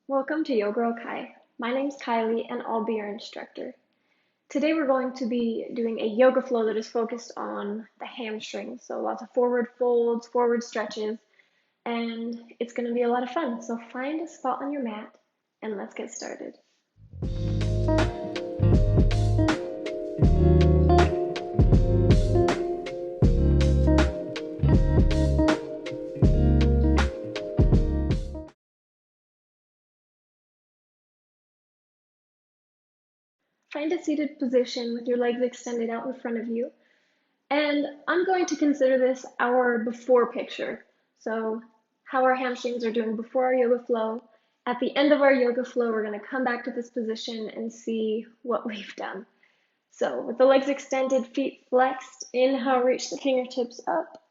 Welcome to Yoga Kai. My name's Kylie and I'll be your instructor. Today we're going to be doing a yoga flow that is focused on the hamstrings. So lots of forward folds, forward stretches, and it's going to be a lot of fun. So find a spot on your mat and let's get started. Find a seated position with your legs extended out in front of you. And I'm going to consider this our before picture. So how our hamstrings are doing before our yoga flow. At the end of our yoga flow, we're going to come back to this position and see what we've done. So with the legs extended, feet flexed, inhale, reach the fingertips up.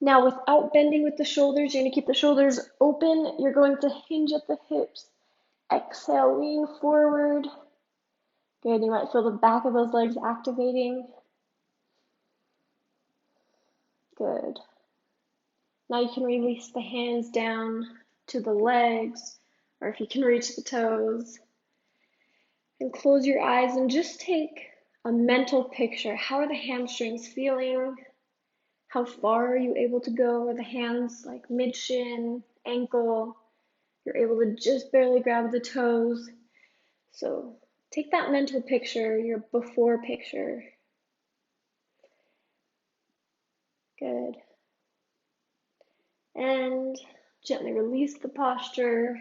Now without bending with the shoulders, you're going to keep the shoulders open. You're going to hinge at the hips. Exhale, lean forward. Good, you might feel the back of those legs activating. Good. Now you can release the hands down to the legs, or if you can reach the toes. And close your eyes and just take a mental picture. How are the hamstrings feeling? How far are you able to go? Are the hands like mid-shin, ankle? You're able to just barely grab the toes. So take that mental picture, your before picture. Good. And gently release the posture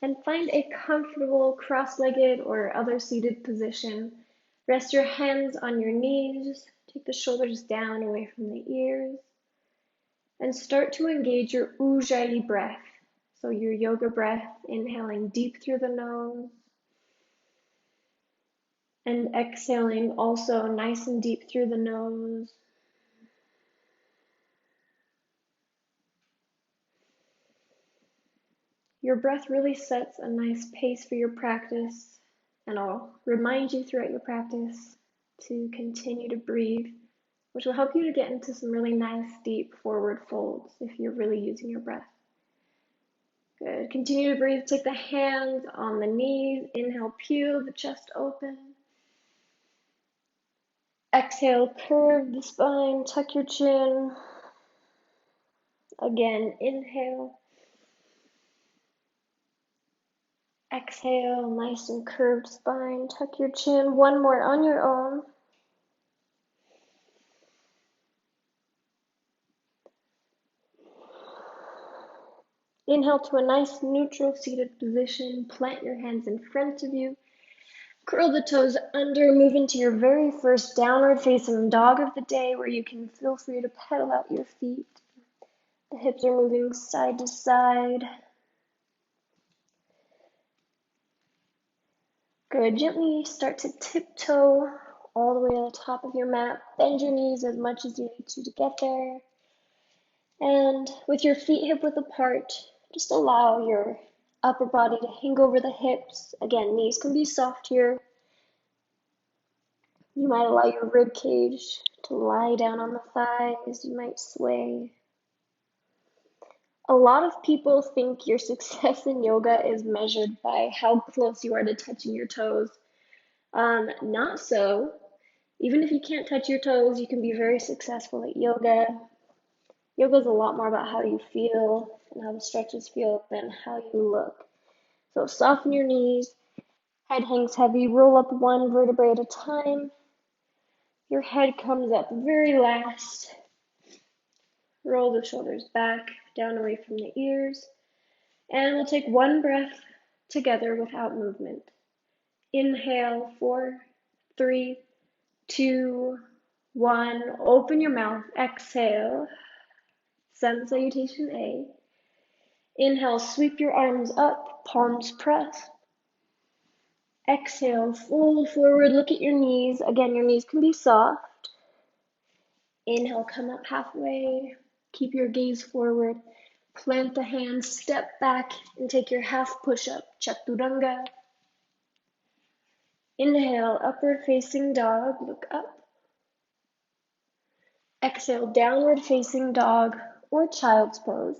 and find a comfortable cross-legged or other seated position. Rest your hands on your knees. Take the shoulders down away from the ears. And start to engage your ujjayi breath. So your yoga breath, inhaling deep through the nose. And exhaling also nice and deep through the nose. Your breath really sets a nice pace for your practice, and I'll remind you throughout your practice to continue to breathe, which will help you to get into some really nice deep forward folds if you're really using your breath. Good. Continue to breathe. Take the hands on the knees. Inhale, peel the chest open. Exhale, curve the spine, tuck your chin. Again, inhale. Exhale, nice and curved spine, tuck your chin. One more on your own. Inhale to a nice neutral seated position. Plant your hands in front of you. Curl the toes under. Move into your very first downward facing dog of the day where you can feel free to pedal out your feet. The hips are moving side to side. Good. Gently start to tiptoe all the way to the top of your mat. Bend your knees as much as you need to get there. And with your feet hip width apart, just allow your upper body to hang over the hips. Again, knees can be soft here. You might allow your rib cage to lie down on the thighs. You might sway. A lot of people think your success in yoga is measured by how close you are to touching your toes. Not so. Even if you can't touch your toes, you can be very successful at yoga. Yoga is a lot more about how you feel and how the stretches feel than how you look. So soften your knees, head hangs heavy, roll up one vertebrae at a time. Your head comes up very last. Roll the shoulders back, down away from the ears. And we'll take one breath together without movement. Inhale, 4, 3, 2, 1. Open your mouth. Exhale. Sun salutation A. Inhale, sweep your arms up, palms press. Exhale, fold forward, look at your knees. Again, your knees can be soft. Inhale, come up halfway. Keep your gaze forward. Plant the hands, step back, and take your half push-up, chaturanga. Inhale, upward facing dog, look up. Exhale, downward facing dog or child's pose.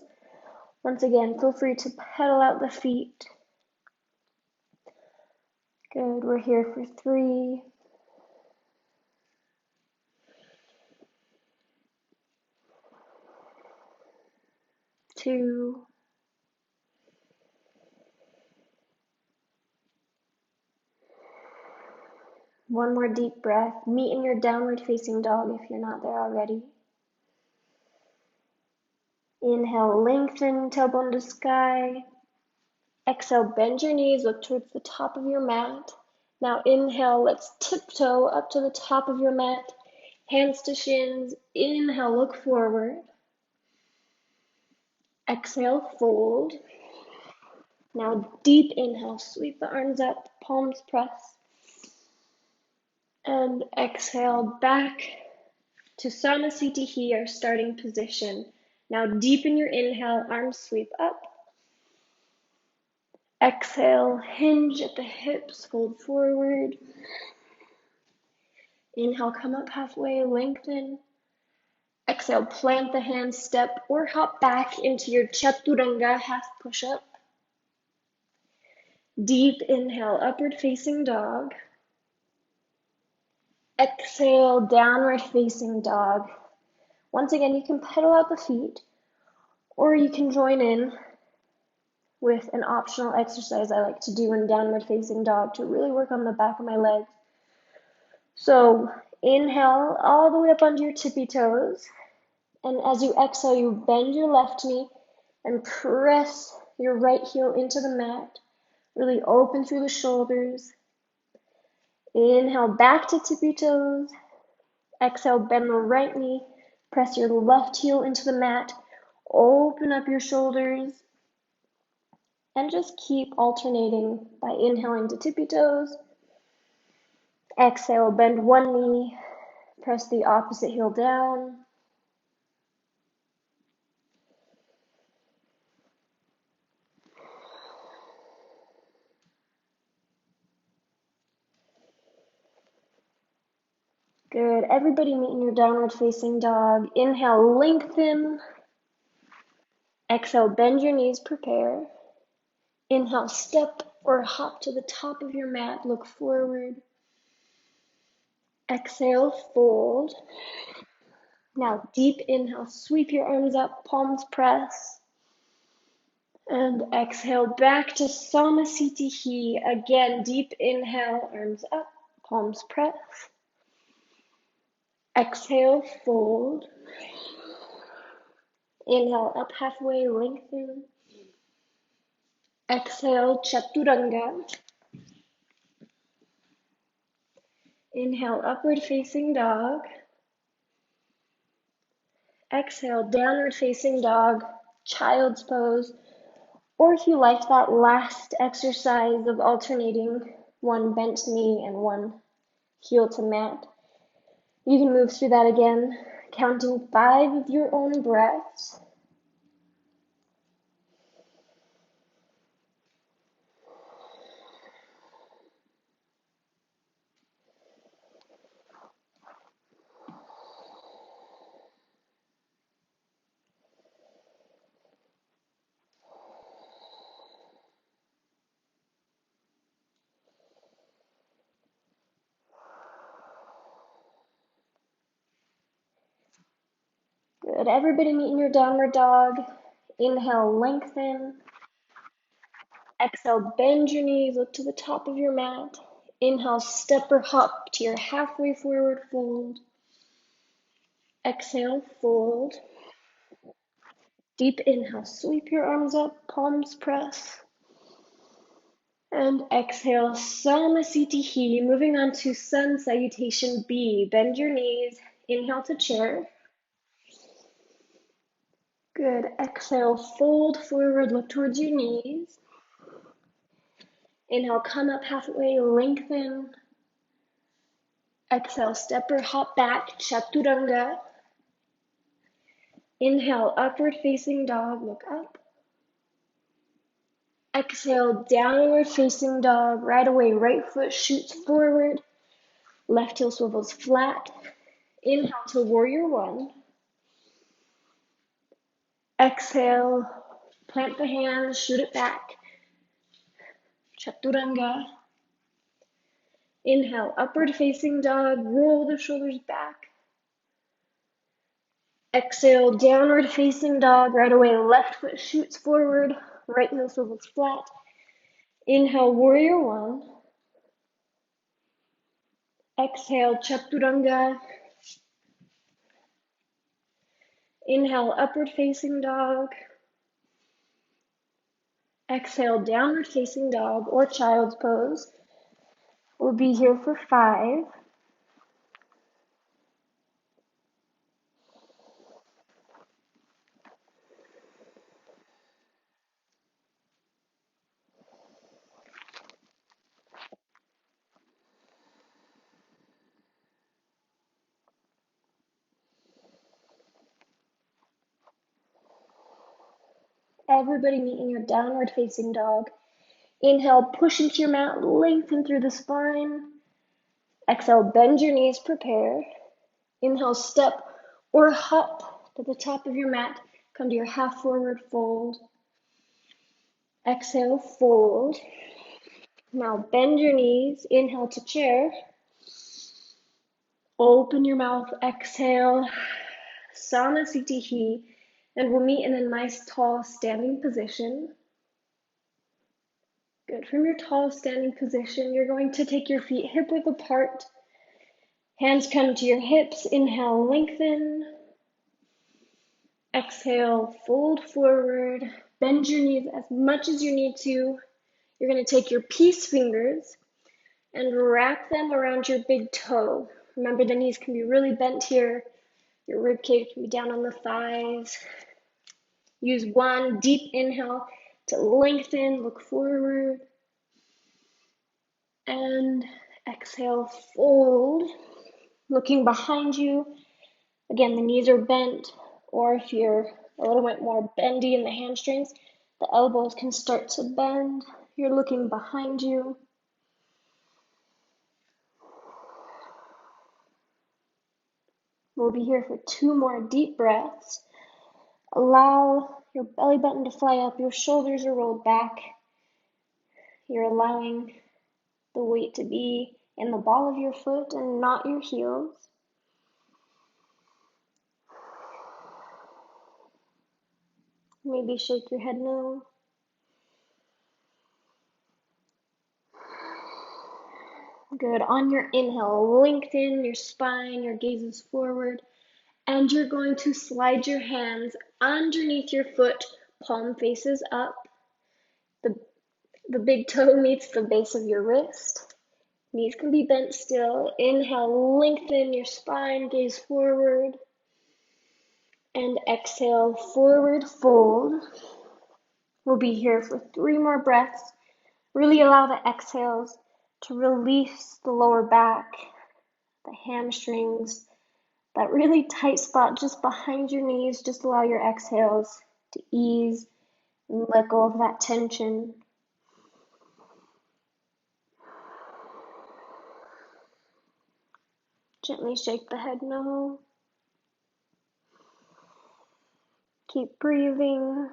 Once again, feel free to pedal out the feet. Good, we're here for 3, 2, 1 more deep breath. Meet in your downward facing dog if you're not there already. Inhale, lengthen, tailbone to sky. Exhale, bend your knees, look towards the top of your mat. Now inhale, let's tiptoe up to the top of your mat. Hands to shins. Inhale, look forward. Exhale, fold. Now deep inhale, sweep the arms up, palms press. And exhale back to Samasthiti, our starting position. Now deepen your inhale, arms sweep up. Exhale, hinge at the hips, fold forward. Inhale, come up halfway, lengthen. Exhale, plant the hands, step or hop back into your chaturanga, half push-up. Deep inhale, upward facing dog. Exhale, downward facing dog. Once again, you can pedal out the feet, or you can join in with an optional exercise I like to do in downward facing dog to really work on the back of my legs. So inhale all the way up onto your tippy toes. And as you exhale, you bend your left knee and press your right heel into the mat. Really open through the shoulders. Inhale back to tippy toes. Exhale, bend the right knee. Press your left heel into the mat. Open up your shoulders. And just keep alternating by inhaling to tippy toes. Exhale, bend one knee. Press the opposite heel down. Good. Everybody meet in your downward facing dog. Inhale, lengthen. Exhale, bend your knees, prepare. Inhale, step or hop to the top of your mat, look forward. Exhale, fold. Now deep inhale, sweep your arms up, palms press. And exhale back to Samasthiti. Again, deep inhale, arms up, palms press. Exhale, fold. Inhale, up halfway, lengthen. Exhale, chaturanga. Inhale, upward facing dog. Exhale, downward facing dog, child's pose. Or if you liked that last exercise of alternating one bent knee and one heel to mat, you can move through that again, counting 5 of your own breaths. Good. Everybody meet in your downward dog. Inhale, lengthen. Exhale, bend your knees, look to the top of your mat. Inhale, step or hop to your halfway forward fold. Exhale, fold. Deep inhale, sweep your arms up, palms press. And exhale, Samasthiti. Moving on to Sun Salutation B. Bend your knees, inhale to chair. Good. Exhale, fold forward, look towards your knees. Inhale, come up halfway, lengthen. Exhale, step or hop back, chaturanga. Inhale, upward facing dog, look up. Exhale, downward facing dog. Right away, right foot shoots forward. Left heel swivels flat. Inhale to warrior one. Exhale, plant the hands, shoot it back. Chaturanga. Inhale, upward facing dog, roll the shoulders back. Exhale, downward facing dog, right away, left foot shoots forward, right heel swivels flat. Inhale, warrior one. Exhale, chaturanga. Inhale, upward facing dog. Exhale, downward facing dog or child's pose. We'll be here for 5. Everybody meet in your downward facing dog. Inhale, push into your mat, lengthen through the spine. Exhale, bend your knees, prepare. Inhale, step or hop to the top of your mat. Come to your half forward fold. Exhale, fold. Now bend your knees. Inhale to chair. Open your mouth. Exhale, Samasthiti. And we'll meet in a nice tall standing position. Good. From your tall standing position, you're going to take your feet hip width apart. Hands come to your hips. Inhale, lengthen. Exhale, fold forward. Bend your knees as much as you need to. You're going to take your peace fingers and wrap them around your big toe. Remember, the knees can be really bent here. Your rib cage can be down on the thighs. Use one deep inhale to lengthen, look forward. And exhale, fold. Looking behind you. Again, the knees are bent, or if you're a little bit more bendy in the hamstrings, the elbows can start to bend. You're looking behind you. We'll be here for 2 more deep breaths. Allow your belly button to fly up. Your shoulders are rolled back. You're allowing the weight to be in the ball of your foot and not your heels. Maybe shake your head no. Good. On your inhale, lengthen your spine, your gaze is forward, and you're going to slide your hands underneath your foot, palm faces up. The big toe meets the base of your wrist. Knees can be bent still. Inhale, lengthen your spine, gaze forward. And exhale, forward fold. We'll be here for 3 more breaths. Really allow the exhales to release the lower back, the hamstrings, that really tight spot just behind your knees. Just allow your exhales to ease and let go of that tension. Gently shake the head no. Keep breathing.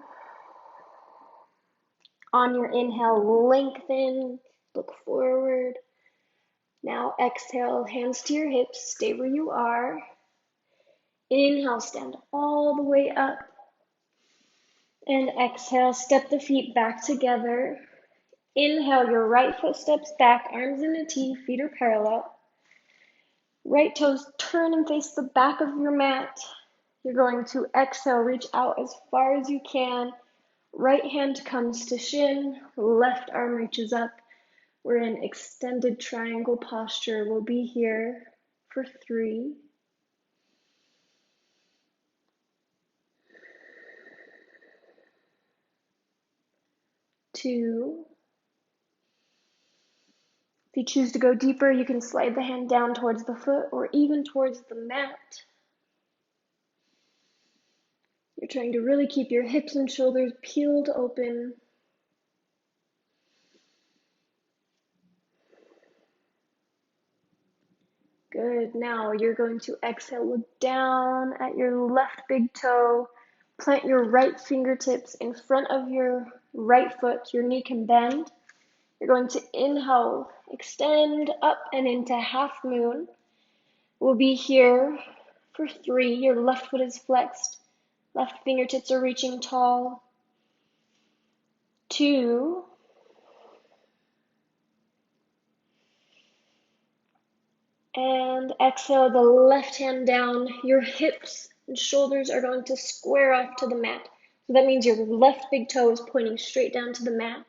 On your inhale, lengthen, look forward. Now exhale, hands to your hips, stay where you are. Inhale, stand all the way up. And exhale, step the feet back together. Inhale, your right foot steps back, arms in a T, feet are parallel. Right toes turn and face the back of your mat. You're going to exhale, reach out as far as you can. Right hand comes to shin, left arm reaches up. We're in extended triangle posture. We'll be here for 3. 2. If you choose to go deeper, you can slide the hand down towards the foot or even towards the mat. You're trying to really keep your hips and shoulders peeled open. Good. Now you're going to exhale, look down at your left big toe. Plant your right fingertips in front of your right foot. Your knee can bend. You're going to inhale, extend up and into half moon. We'll be here for 3. Your left foot is flexed. Left fingertips are reaching tall. 2. And exhale the left hand down. Your hips and shoulders are going to square off to the mat. So that means your left big toe is pointing straight down to the mat.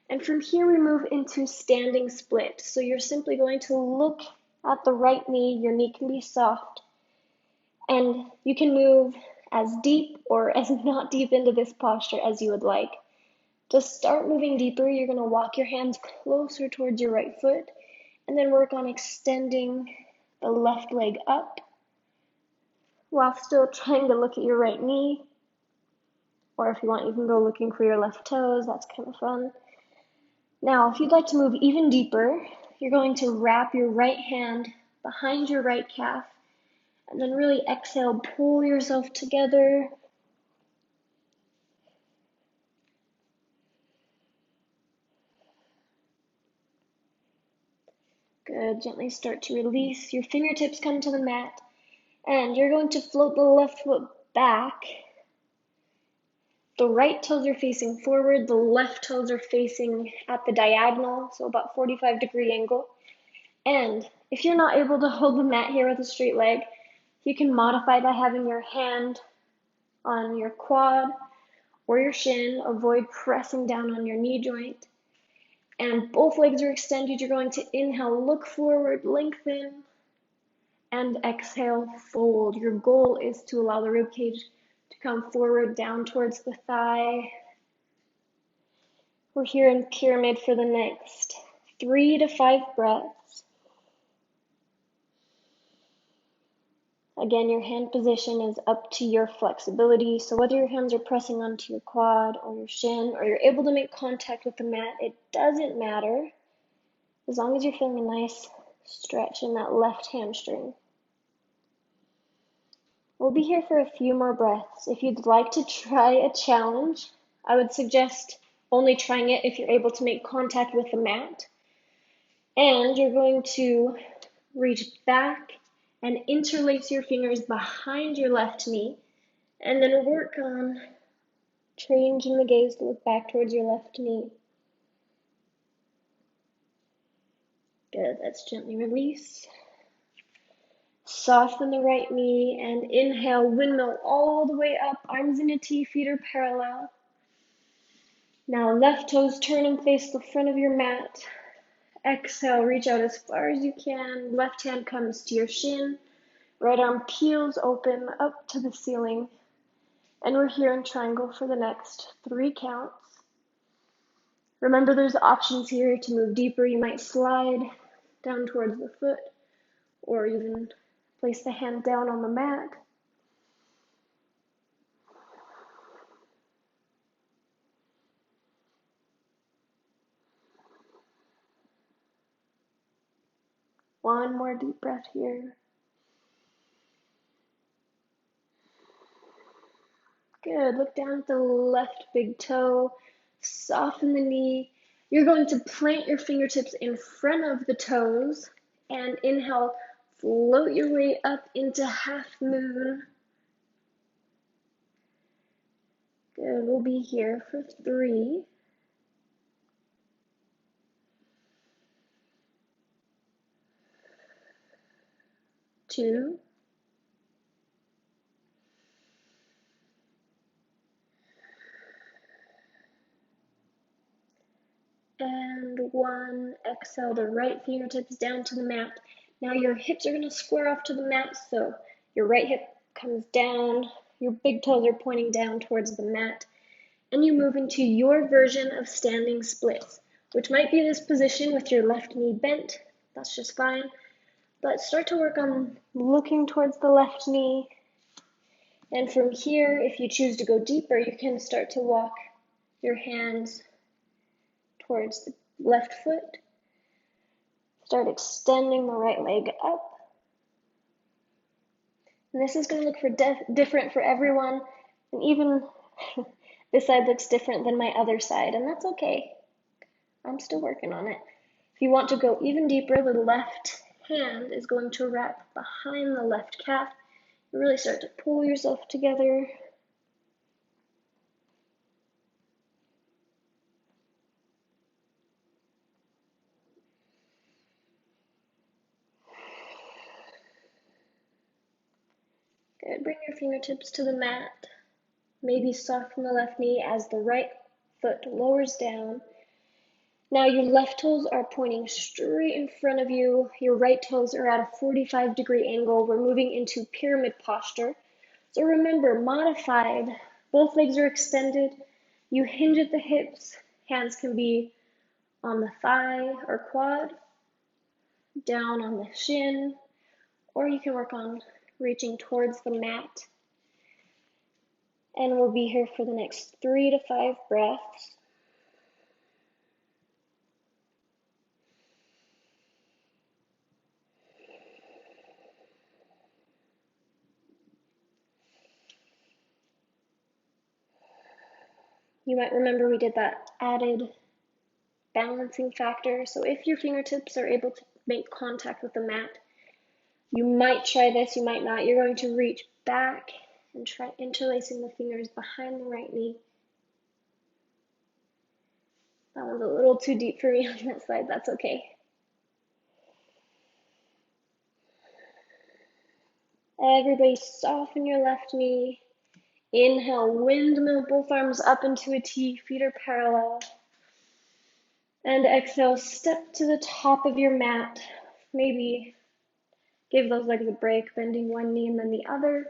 And from here we move into standing split. So you're simply going to look at the right knee. Your knee can be soft. And you can move as deep or as not deep into this posture as you would like. To start moving deeper, you're going to walk your hands closer towards your right foot and then work on extending the left leg up while still trying to look at your right knee. Or if you want, you can go looking for your left toes. That's kind of fun. Now, if you'd like to move even deeper, you're going to wrap your right hand behind your right calf and then really exhale, pull yourself together. Good. Gently start to release. Your fingertips come to the mat, and you're going to float the left foot back. The right toes are facing forward. The left toes are facing at the diagonal, so about 45-degree angle. And if you're not able to hold the mat here with a straight leg, you can modify by having your hand on your quad or your shin. Avoid pressing down on your knee joint. And both legs are extended. You're going to inhale, look forward, lengthen, and exhale, fold. Your goal is to allow the ribcage to come forward, down towards the thigh. We're here in pyramid for the next 3 to 5 breaths. Again, your hand position is up to your flexibility. So whether your hands are pressing onto your quad or your shin, or you're able to make contact with the mat, it doesn't matter, as long as you're feeling a nice stretch in that left hamstring. We'll be here for a few more breaths. If you'd like to try a challenge, I would suggest only trying it if you're able to make contact with the mat. And you're going to reach back and interlace your fingers behind your left knee, and then work on changing the gaze to look back towards your left knee. Good. Let's gently release. Soften the right knee and inhale, windmill all the way up, arms in a T, feet are parallel. Now left toes turn and face the front of your mat. Exhale, reach out as far as you can. Left hand comes to your shin. Right arm peels open up to the ceiling. And we're here in triangle for the next 3 counts. Remember, there's options here to move deeper. You might slide down towards the foot or even place the hand down on the mat. One more deep breath here. Good. Look down at the left big toe. Soften the knee. You're going to plant your fingertips in front of the toes and inhale, float your way up into half moon. Good. We'll be here for 3. 2. And 1. Exhale the right fingertips down to the mat. Now your hips are going to square off to the mat, so your right hip comes down, your big toes are pointing down towards the mat, and you move into your version of standing splits, which might be this position with your left knee bent. That's just fine. But start to work on looking towards the left knee. And from here, if you choose to go deeper, you can start to walk your hands towards the left foot. Start extending the right leg up. And this is going to look different for everyone. And even this side looks different than my other side, and that's okay. I'm still working on it. If you want to go even deeper, the left hand is going to wrap behind the left calf. You really start to pull yourself together. Good. Bring your fingertips to the mat. Maybe soften the left knee as the right foot lowers down. Now your left toes are pointing straight in front of you. Your right toes are at a 45-degree angle. We're moving into pyramid posture. So remember, modified. Both legs are extended. You hinge at the hips. Hands can be on the thigh or quad, down on the shin, or you can work on reaching towards the mat. And we'll be here for the next 3 to 5 breaths. You might remember we did that added balancing factor. So if your fingertips are able to make contact with the mat, you might try this, you might not. You're going to reach back and try interlacing the fingers behind the right knee. That one's a little too deep for me on that side, that's okay. Everybody soften your left knee. Inhale, windmill both arms up into a T, feet are parallel. And exhale, step to the top of your mat. Maybe give those legs a break, bending one knee and then the other.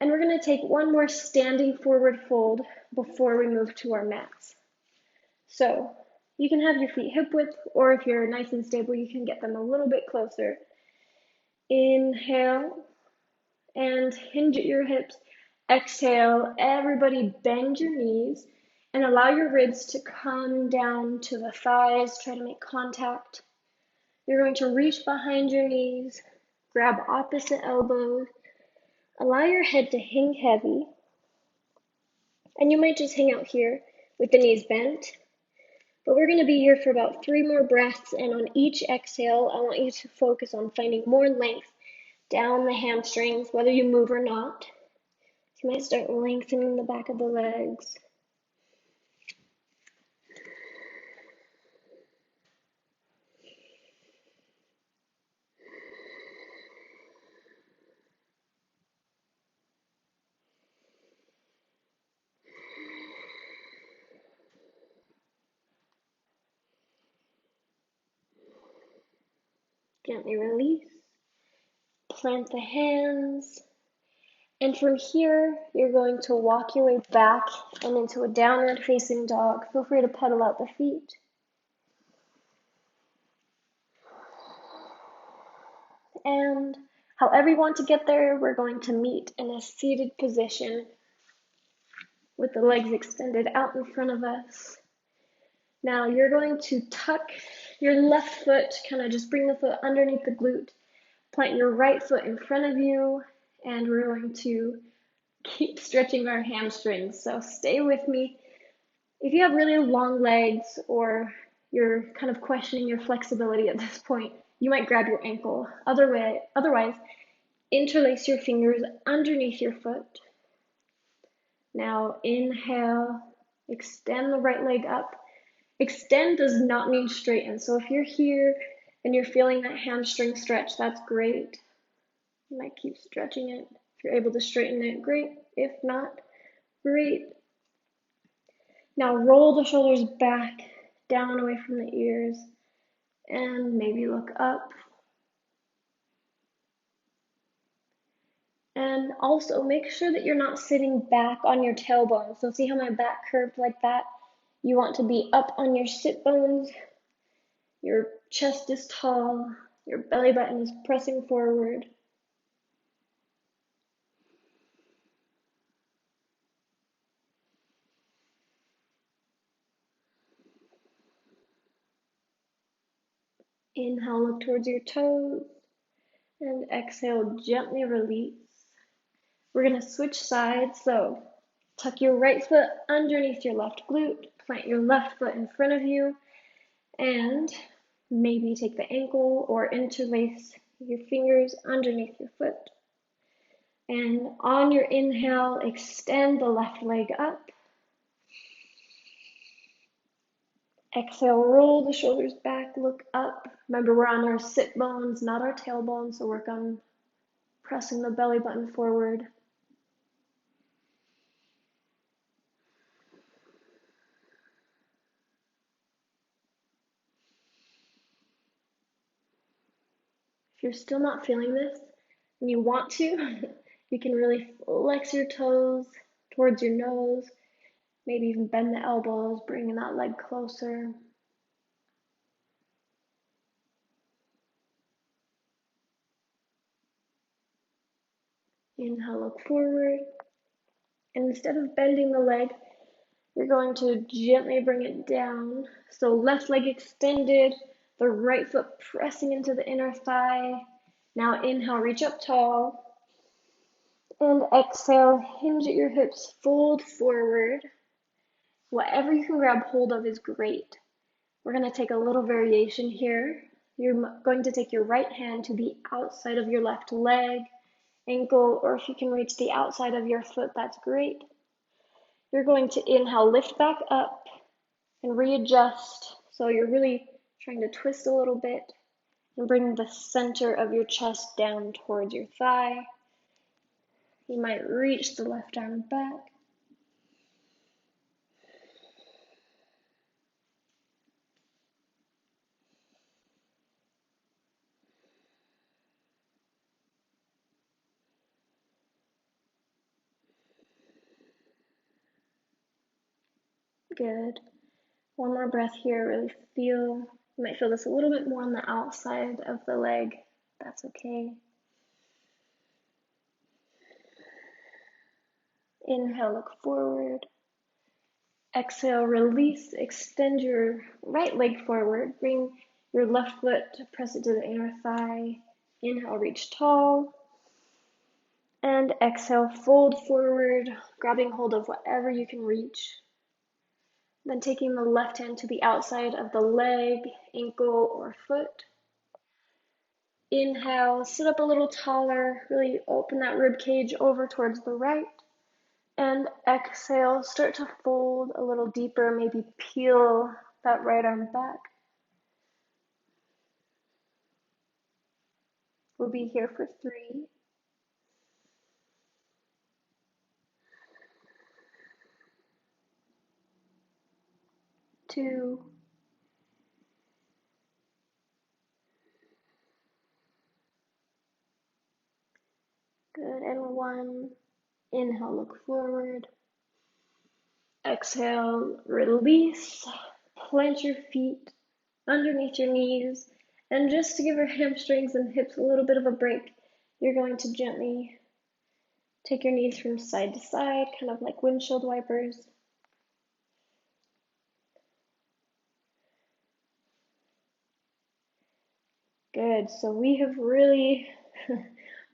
And we're going to take one more standing forward fold before we move to our mats. So you can have your feet hip width, or if you're nice and stable, you can get them a little bit closer. Inhale and hinge at your hips. Exhale, everybody bend your knees and allow your ribs to come down to the thighs. Try to make contact. You're going to reach behind your knees, grab opposite elbows, allow your head to hang heavy, and you might just hang out here with the knees bent. But we're going to be here for about 3 more breaths, and on each exhale, I want you to focus on finding more length down the hamstrings, whether you move or not. So you might start lengthening the back of the legs. Gently release. Plant the hands. And from here, you're going to walk your way back and into a downward facing dog. Feel free to pedal out the feet. And however you want to get there, we're going to meet in a seated position with the legs extended out in front of us. Now you're going to tuck your left foot, kind of just bring the foot underneath the glute. Plant your right foot in front of you, and we're going to keep stretching our hamstrings. So stay with me. If you have really long legs or you're kind of questioning your flexibility at this point, you might grab your ankle. Otherwise, interlace your fingers underneath your foot. Now inhale, extend the right leg up. Extend does not mean straighten. So if you're here and you're feeling that hamstring stretch, that's great. You might keep stretching it. If you're able to straighten it, great. If not, great. Now roll the shoulders back, down away from the ears, and maybe look up. And also make sure that you're not sitting back on your tailbone. So see how my back curved like that? You want to be up on your sit bones. Your chest is tall. Your belly button is pressing forward. Inhale, look towards your toes. And exhale, gently release. We're going to switch sides. So tuck your right foot underneath your left glute. Plant your left foot in front of you. And maybe take the ankle or interlace your fingers underneath your foot. And on your inhale, extend the left leg up. Exhale, roll the shoulders back, look up. Remember, we're on our sit bones, not our tailbone, so work on pressing the belly button forward. If you're still not feeling this and you want to, you can really flex your toes towards your nose, maybe even bend the elbows, bringing that leg closer. Inhale, look forward. And instead of bending the leg, you're going to gently bring it down. So left leg extended, the right foot pressing into the inner thigh. Now inhale, reach up tall. And exhale, hinge at your hips, fold forward. Whatever you can grab hold of is great. We're going to take a little variation here. You're going to take your right hand to the outside of your left leg, ankle, or if you can reach the outside of your foot, that's great. You're going to inhale, lift back up, and readjust. So you're really trying to twist a little bit and bring the center of your chest down towards your thigh. You might reach the left arm back. Good. One more breath here. Really feel, you might feel this a little bit more on the outside of the leg. That's okay. Inhale, look forward. Exhale, release, extend your right leg forward. Bring your left foot, press it to the inner thigh. Inhale, reach tall. And exhale, fold forward, grabbing hold of whatever you can reach. Then taking the left hand to the outside of the leg, ankle, or foot. Inhale, sit up a little taller, really open that rib cage over towards the right. And exhale, start to fold a little deeper, maybe peel that right arm back. We'll be here for 3, 2, good, and 1. Inhale, look forward. Exhale, release, plant your feet underneath your knees, and just to give your hamstrings and hips a little bit of a break, you're going to gently take your knees from side to side, kind of like windshield wipers. Good, so we have really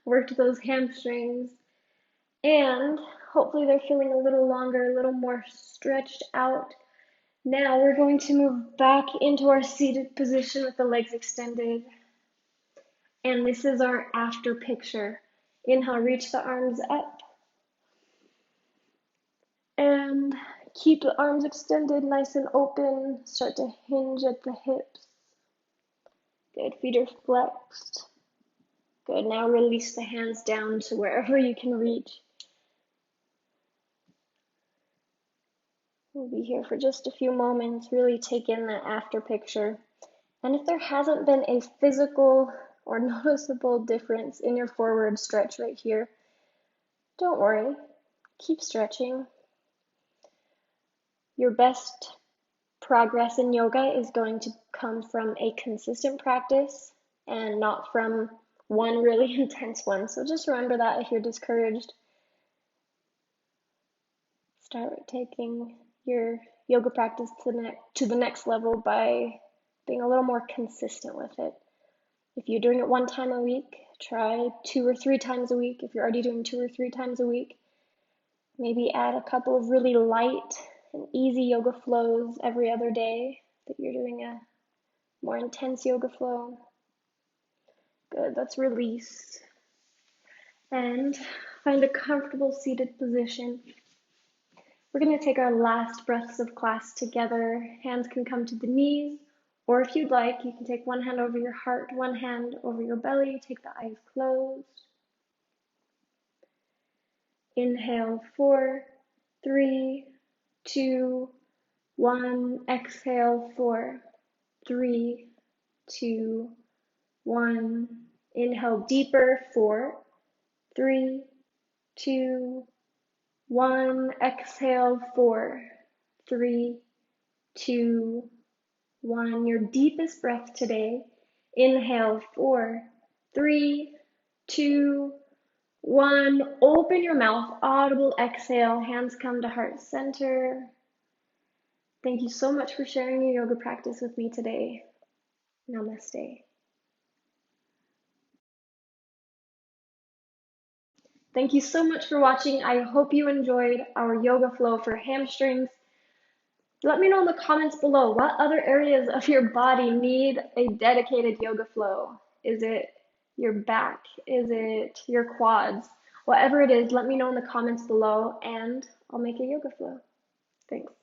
worked those hamstrings, and hopefully they're feeling a little longer, a little more stretched out. Now we're going to move back into our seated position with the legs extended. And this is our after picture. Inhale, reach the arms up. And keep the arms extended, nice and open. Start to hinge at the hips. Good, feet are flexed. Good, now release the hands down to wherever you can reach. We'll be here for just a few moments, really take in that after picture. And if there hasn't been a physical or noticeable difference in your forward stretch right here, don't worry, keep stretching. Your best progress in yoga is going to come from a consistent practice and not from one really intense one. So just remember that if you're discouraged. Start taking your yoga practice to the next level by being a little more consistent with it. If you're doing it 1 time a week, try 2 or 3 times a week. If you're already doing 2 or 3 times a week, maybe add a couple of really light and easy yoga flows every other day that you're doing a more intense yoga flow. Good, let's release. And find a comfortable seated position. We're going to take our last breaths of class together. Hands can come to the knees, or if you'd like, you can take one hand over your heart, one hand over your belly. Take the eyes closed. Inhale, 4, 3, 2, 1. Exhale, 4, 3, 2, 1. Inhale deeper, 4, 3, 2, 1. Exhale, 4, 3, 2, 1. Your deepest breath today. Inhale, 4, 3, 2, 1. Open your mouth, audible exhale. Hands come to heart center. Thank you so much for sharing your yoga practice with me today. Namaste. Thank you so much for watching. I hope you enjoyed our yoga flow for hamstrings. Let me know in the comments below what other areas of your body need a dedicated yoga flow. Is it your back? Is it your quads? Whatever it is, let me know in the comments below and I'll make a yoga flow. Thanks.